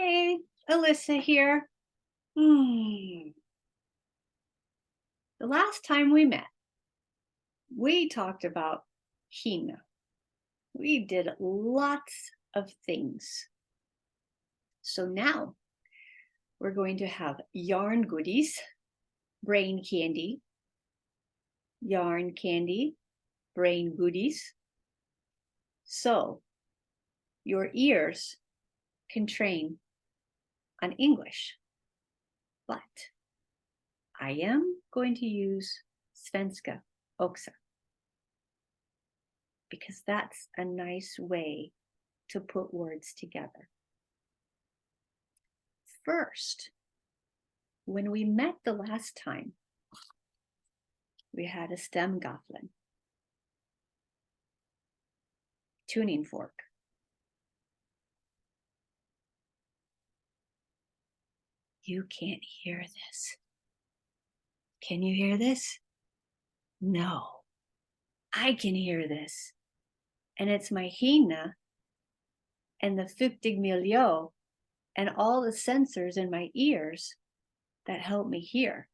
Hey, Allissa here. The last time we met, we talked about Hina. We did lots of things. So now we're going to have yarn goodies, brain candy, yarn candy, brain goodies. So your ears can train on English, but I am going to use svenska också, because that's a nice way to put words together. First, when we met the last time, we had a stemgaffeln, tuning fork. You can't hear this. Can you hear this? No, I can hear this. And it's my hina and the fuktig miljö and all the sensors in my ears that help me hear.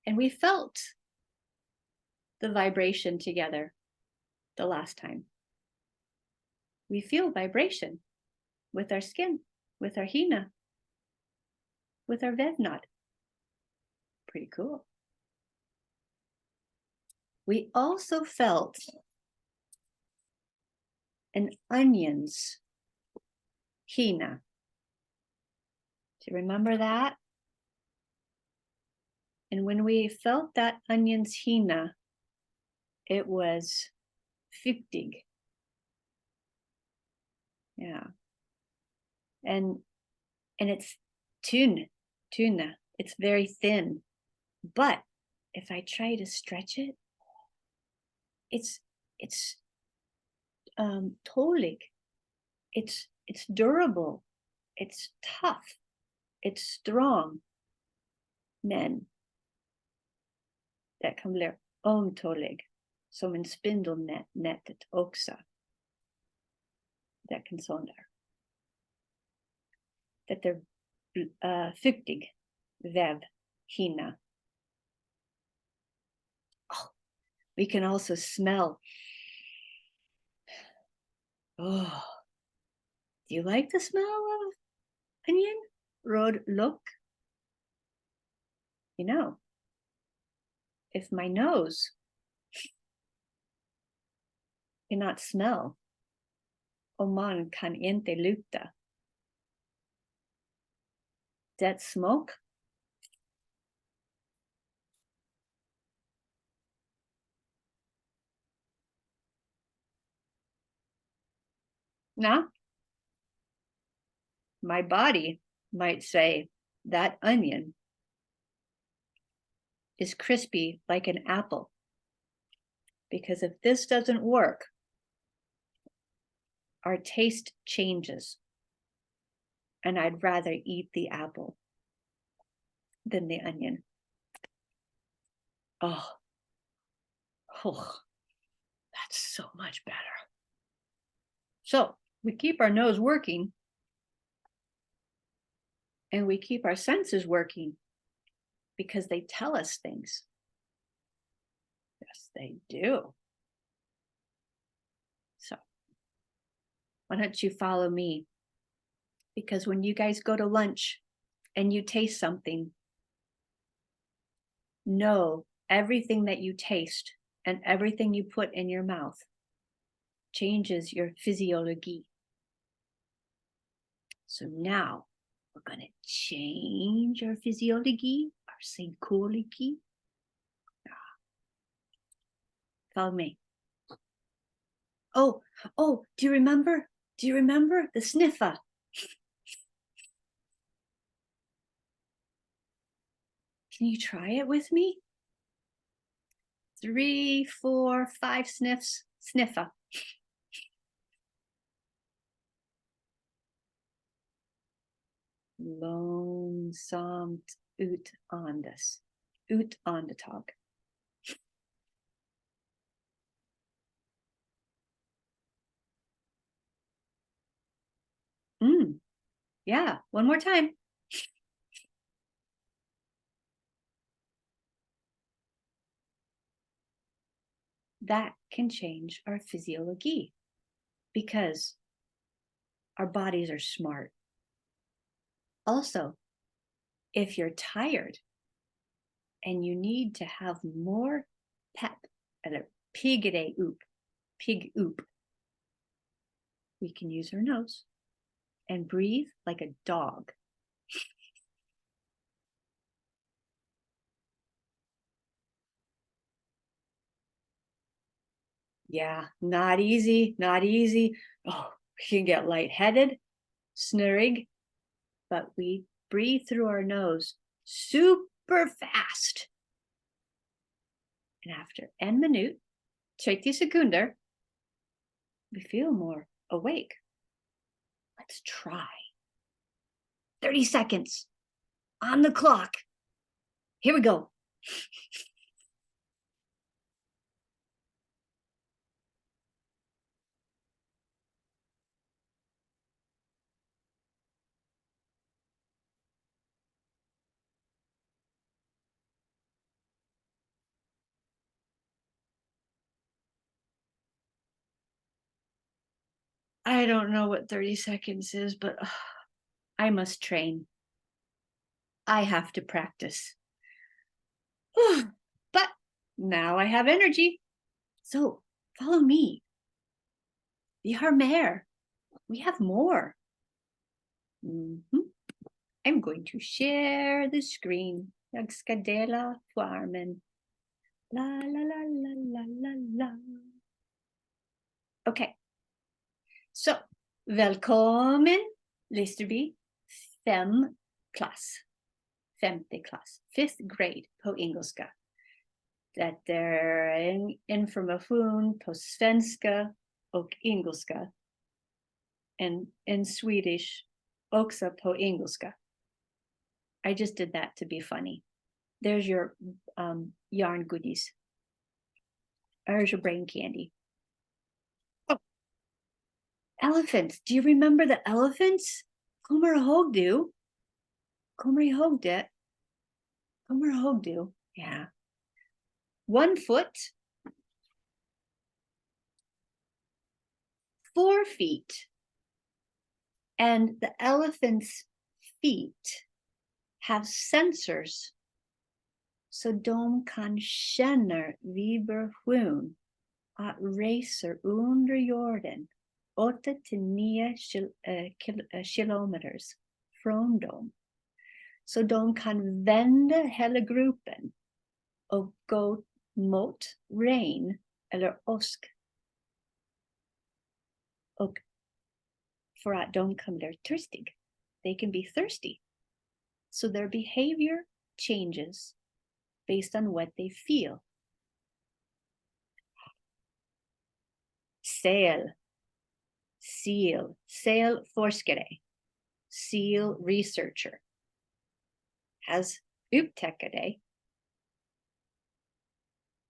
And we felt the vibration together the last time. We feel vibration with our skin, with our hina, with our vävnad. Pretty cool. We also felt an onion's hina. Do you remember that? And when we felt that onion's hina, it was fuktig. Yeah. And it's tuna. It's very thin. But if I try to stretch it, it's tålig. It's durable. It's tough. It's strong. Men, det kan bli ömtålig, som en spindelnätet också. Det kan sån där. Det är fuktig väv, hina. Oh, we can also smell. Oh, do you like the smell of onion? Röd lök? You know, if my nose cannot smell, och man kan inte lukta, that smoke, no, my body might say that onion is crispy like an apple. Because if this doesn't work, our taste changes. And I'd rather eat the apple than the onion. Oh, that's so much better. So we keep our nose working and we keep our senses working because they tell us things. Yes, they do. So why don't you follow me? Because when you guys go to lunch and you taste something, know everything that you taste and everything you put in your mouth changes your physiology. So now we're going to change our physiology, our psychology. Follow me. Oh, do you remember? Do you remember the sniffer? Can you try it with me? 3, 4, 5 sniffs. Sniffer. Långsamt utandas. Utandetag. Yeah, one more time. That can change our physiology because our bodies are smart. Also, if you're tired and you need to have more pep, eller pigg oop, we can use our nose and breathe like a dog. Yeah, not easy, not easy. Oh, we can get lightheaded, snurrig, but we breathe through our nose super fast. And after 1 minute, 30 sekunder, we feel more awake. Let's try. 30 seconds on the clock. Here we go. I don't know what 30 seconds is, but I must train. I have to practice. But now I have energy. So follow me. Vi har mer. We have more. I'm going to share the screen. Jag ska dela skärmen. La, la, la, la, la, la, la. Okay. So, välkommen Listerby 5 klass. 5:e klass. 5th grade på engelska. Det är en information på svenska och engelska. And Swedish också på engelska. I just did that to be funny. There's your yarn goodies. There's your brain candy. Oh, elephants. Do you remember the elephants? Kommer ihåg du? Kommer ihåg det? Kommer ihåg du? Yeah. 1 foot, 4 feet. And the elephant's feet have sensors så de kan känna vibration att resa under jorden 8 till 9 kilometers från dem. Så de kan vända hela gruppen och gå mot regn eller åsk. Och för att de kan bli thirsty. They can be thirsty. So their behavior changes based on what they feel. Seal forskare, seal researcher, has upptäckt det.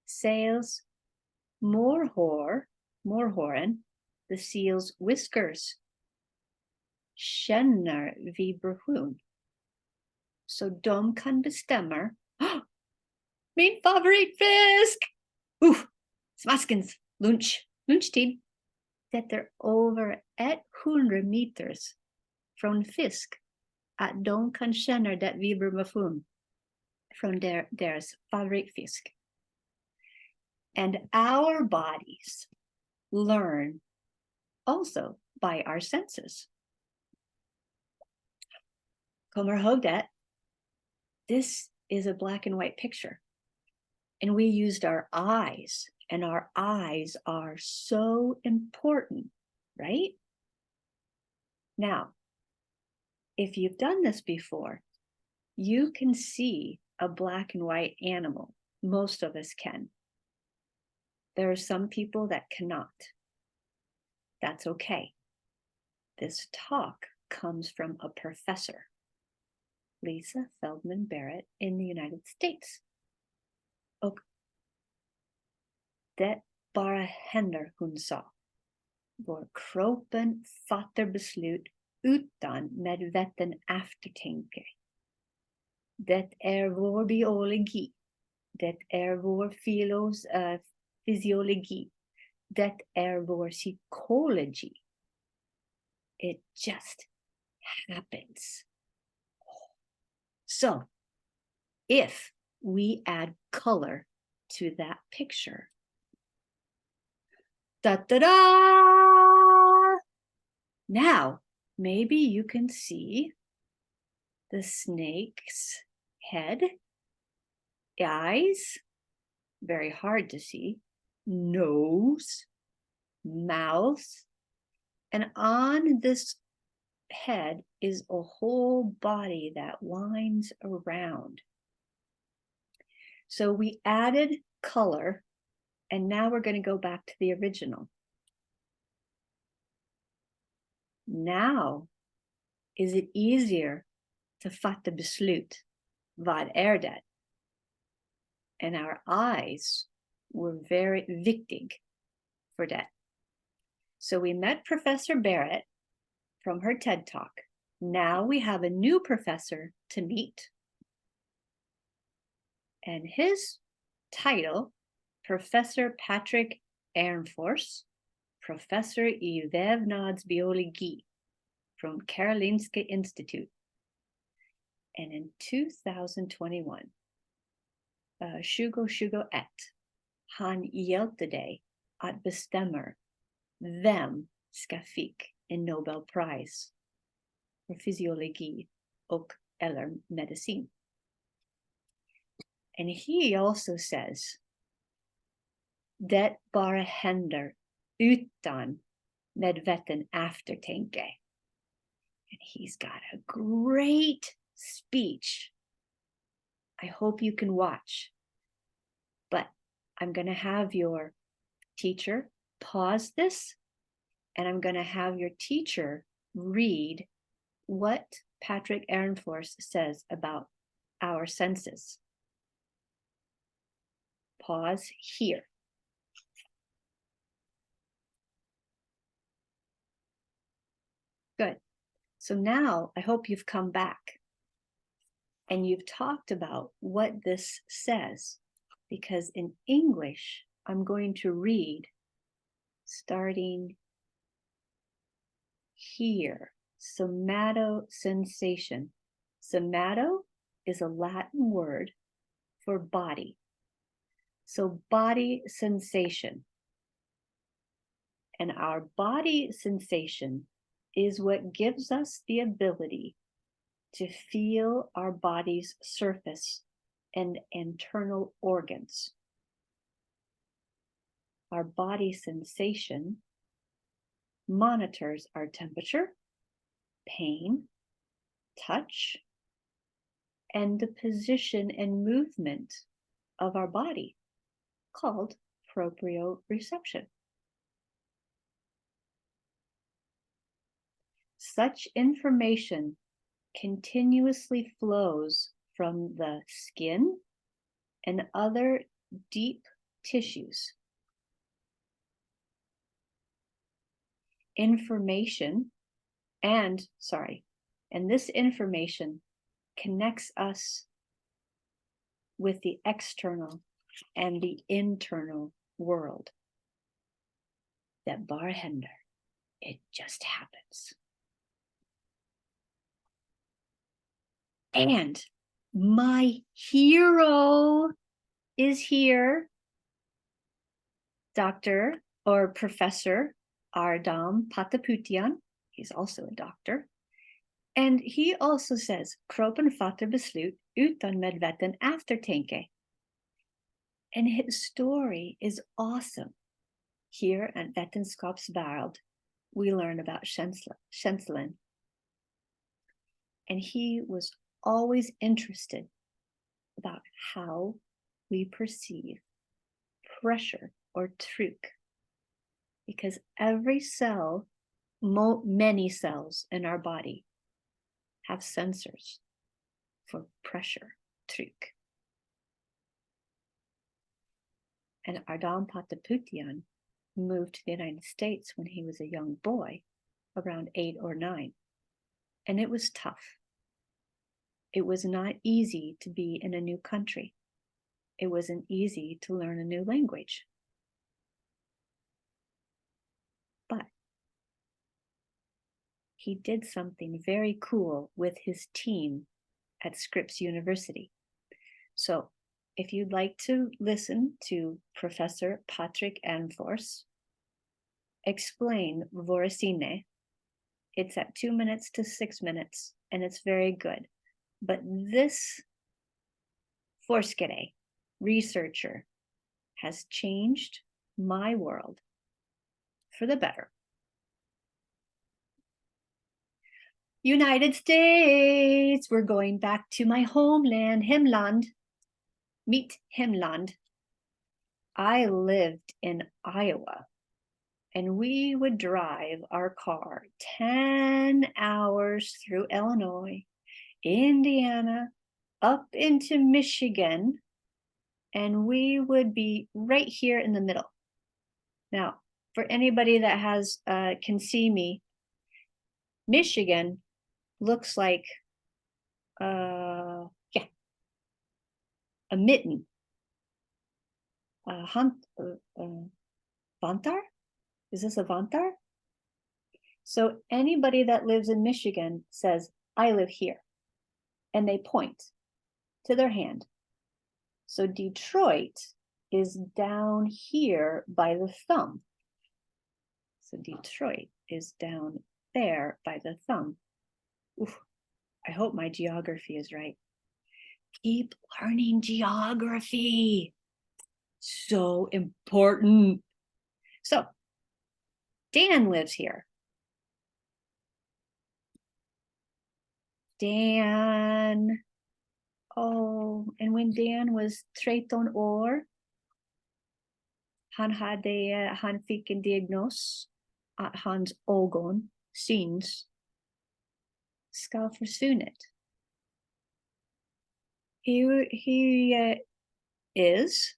Seals morrhåren, the seal's whiskers, känner vibration. Så de kan bestämma, min favoritfisk! Smaskens, lunchtid. Det är over 100 meters från fisk att de kan känna det vibration från deras favoritfisk. And our bodies learn also by our senses. Kommer ihåg det? This is a black and white picture. And we used our eyes, and our eyes are so important, right? Now, if you've done this before, you can see a black and white animal. Most of us can. There are some people that cannot. That's okay. This talk comes from a professor, Lisa Feldman Barrett in the United States. Och det bara händer, hon sa. Vår kroppen fattar beslut utan medveten eftertanke. Det är vår biologi. Det är vår fysiologi. Det är vår psychology. It just happens. So, if we add color to that picture, da-da-da! Now, maybe you can see the snake's head, eyes, very hard to see, nose, mouth, and on this head is a whole body that winds around. So we added color, and now we're going to go back to the original. Now, is it easier to fatta beslut? Vad är det? And our eyes were very viktig for that. So we met Professor Barrett from her TED Talk. Now we have a new professor to meet. And his title, Professor Patrik Ernfors, Professor I vävnadsbiologi from Karolinska Institute. And in 2021, 2021, han hjälpte dig att bestämma vem ska fick en Nobel Prize för fysiologi och eller medicin. And he also says, det bara händer utan medveten eftertanke. And he's got a great speech. I hope you can watch. But I'm going to have your teacher pause this, and I'm going to have your teacher read what Patrik Ernfors says about our senses. Pause here. Good. So now I hope you've come back and you've talked about what this says, because in English, I'm going to read starting here. Somato sensation. Somato is a Latin word for body. So body sensation. And our body sensation is what gives us the ability to feel our body's surface and internal organs. Our body sensation monitors our temperature, pain, touch, and the position and movement of our body, called proprioception. Such information continuously flows from the skin and other deep tissues. And this information connects us with the external and the internal world. That barhänder, it just happens. And my hero is here, Dr. or Professor Ardam Pataputian. He's also a doctor. And he also says, kroppen fattar beslut utan medveten eftertanke. And his story is awesome. Here at Vetenskapsvärld, we learn about känslan. And he was always interested about how we perceive pressure or tryck, because every cell, many cells in our body have sensors for pressure, tryck. And Ardam Pataputian moved to the United States when he was a young boy, around 8 or 9. And it was tough. It was not easy to be in a new country. It wasn't easy to learn a new language. But he did something very cool with his team at Scripps University. So if you'd like to listen to Professor Patrik Ernfors explain Våra, it's at 2 minutes to 6 minutes, and it's very good. But this forskare, researcher, has changed my world for the better. United States, we're going back to my homeland, hemland, mitt hemland. I lived in Iowa, and we would drive our car 10 hours through Illinois, Indiana, up into Michigan, and we would be right here in the middle. Now, for anybody that has can see me, Michigan looks like a mitten, vantar. Is this a vantar? So anybody that lives in Michigan says, I live here, and they point to their hand. So Detroit is down here by the thumb. So Detroit is down there by the thumb. Oof, I hope my geography is right. Keep learning geography. So important. So Dan lives here. Dan. Oh, and when Dan was 13 år, han fick en diagnos att hans ögon, syns, ska försvunnit. He is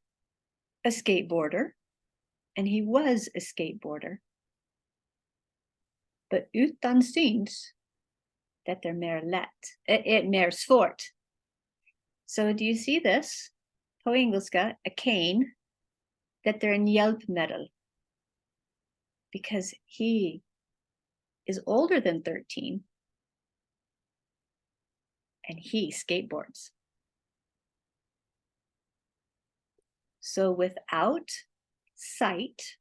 a skateboarder, and he was a skateboarder. But utan syns, det mer lätt, mer svårt. So do you see this? På engelska, a cane, that they're in hjälpmedel. Because he is older than 13, and he skateboards. So without sight,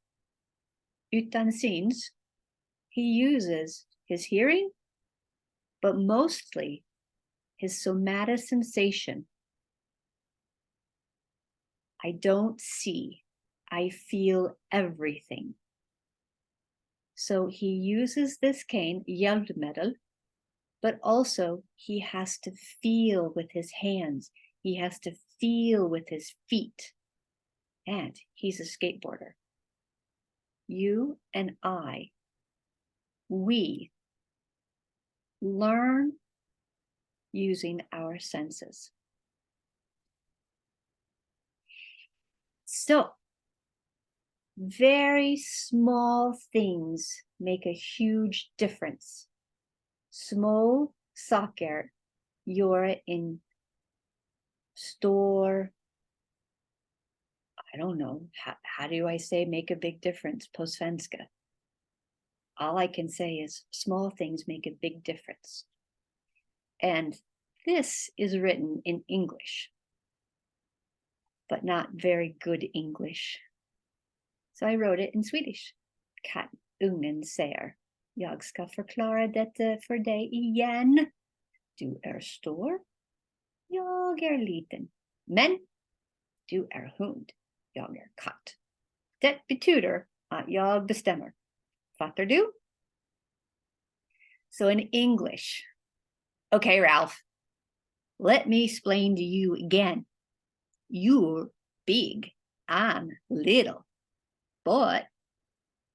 utan syns, he uses his hearing, but mostly his somatic sensation. I don't see, I feel everything. So he uses this cane, hjälpmedel, but also he has to feel with his hands. He has to feel with his feet. And he's a skateboarder. You and I, we learn using our senses. So, very small things make a huge difference. Små saker gör en stor, I don't know, how do I say make a big difference på svenska? All I can say is small things make a big difference. And this is written in English, but not very good English. So I wrote it in Swedish. Kattungen säger, jag ska förklara detta för dig igen. Du är stor, jag är liten. Men du är hund, jag är katt. Det betyder att jag bestämmer. Fattar du? So in English, okay, Ralph, let me explain to you again. You're big, I'm little, but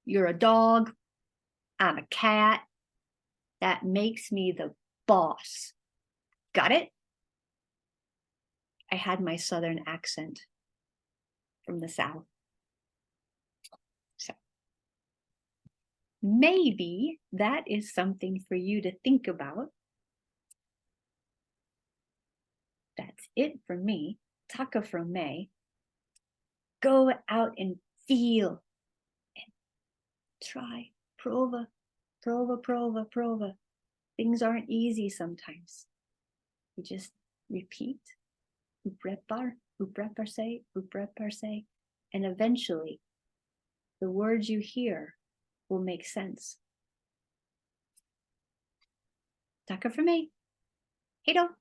you're a dog, I'm a cat. That makes me the boss. Got it? I had my Southern accent from the South. So maybe that is something for you to think about it from me, tacka from me. Go out and feel and try, prova, prova, prova, prova. Things aren't easy sometimes. You just repeat, upprepar sig, and eventually the words you hear will make sense. Tacka för mig. Hej då!